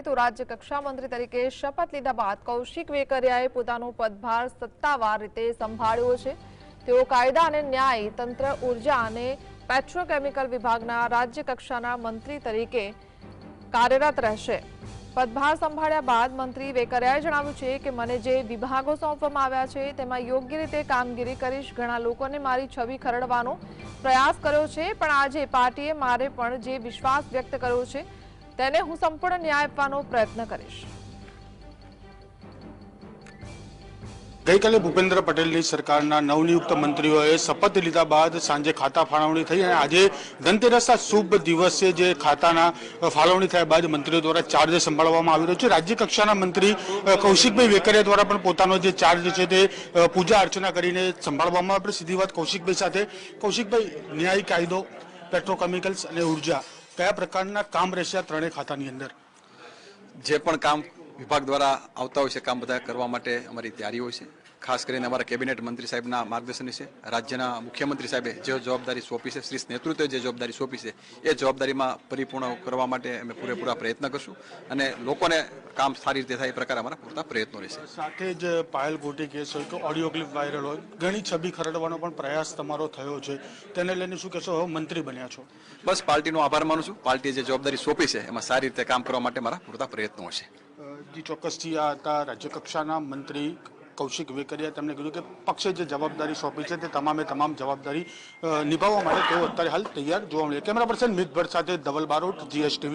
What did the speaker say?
તો રાજ્ય કક્ષા મંત્રી તરીકે શપથ લીધા બાદ કૌશિક વેકરિયાએ પોતાનો પદભાર સત્તાવાર રીતે સંભાળ્યો છે। તેઓ કાયદા અને ન્યાય તંત્ર, ઉર્જા અને પેટ્રોકેમિકલ વિભાગના રાજ્ય કક્ષાના મંત્રી તરીકે કાર્યરત રહેશે। પદભાર સંભાળ્યા બાદ મંત્રી વેકરિયાએ જણાવ્યું છે કે મને જે વિભાગો સોંપવામાં આવ્યા છે તેમાં યોગ્ય રીતે કામગીરી કરીશ। ઘણા લોકોને મારી છબી ખરડવાનો પ્રયાસ કર્યો છે, પણ આજે પાર્ટીએ મારે પણ જે વિશ્વાસ વ્યક્ત કર્યો છે તેને હું સંપૂર્ણ ન્યાય આપવાનો પ્રયત્ન કરીશ। ગઈકાલે ભૂપેન્દ્ર પટેલની સરકારના નવનિયુક્ત મંત્રીઓએ શપથ લીધા બાદ સાંજે ખાતા ફાળવણી થઈ અને આજે ધનતેરસના શુભ દિવસે જે ખાતાના ફાળવણી થયા બાદ મંત્રીઓ દ્વારા ચાર્જ સંભાળવામાં આવી રહ્યો છે। રાજ્ય કક્ષાના મંત્રી કૌશિકભાઈ વેકરિયા દ્વારા પણ પોતાનો જે ચાર્જ છે તે પૂજા અર્ચના કરીને સંભાળવામાં આવે। સીધી વાત કૌશિકભાઈ સાથે। કૌશિકભાઈ, ન્યાય, કાયદો, પેટ્રોકેમિકલ્સ અને ઉર્જા કયા પ્રકારના કામ રહેશે આ ત્રણેય ખાતાની અંદર? જે પણ કામ વિભાગ દ્વારા આવતા હોય છે કામ બધા કરવા માટે અમારી તૈયારી હોય છે। ખાસ કરીને અમારા કેબિનેટ મંત્રી સાહેબના માર્ગદર્શન છે, રાજ્યના મુખ્યમંત્રી સાહેબે જે જવાબદારી સોંપી છે, શ્રી નેતૃત્વે જે જવાબદારી સોંપી છે એ જવાબદારીમાં પરિપૂર્ણ કરવા માટે અમે પૂરેપૂરા પ્રયત્ન કરશું અને લોકોને કામ સારી રીતે થાય એ પ્રકારે અમારા પૂરતા પ્રયત્નો રહેશે। સાથે જ પાયલ ગોટી કેસ હોય કે ઓડિયો ક્લિપ વાયરલ હોય, ઘણી છબી ખરડવાનો પણ પ્રયાસ તમારો થયો છે, તેને લઈને શું કહેશો? હવે મંત્રી બન્યા છો, બસ પાર્ટીનો આભાર માનું છું। પાર્ટીએ જે જવાબદારી સોંપી છે એમાં સારી રીતે કામ કરવા માટે મારા પૂરતા પ્રયત્નો હશે। જી ચોક્કસથી આ હતા રાજ્ય કક્ષાના મંત્રી કૌશિક વેકરિયા। તેમણે કીધું કે પક્ષે જે જવાબદારી સોંપી છે તે તમામ જવાબદારી નિભાવવા માટે તેઓ અત્યારે હાલ તૈયાર જોવા મળે। કેમેરા પર્સન મિત ભટ્ટ સાથે ધવલ બારોટ, GSTV।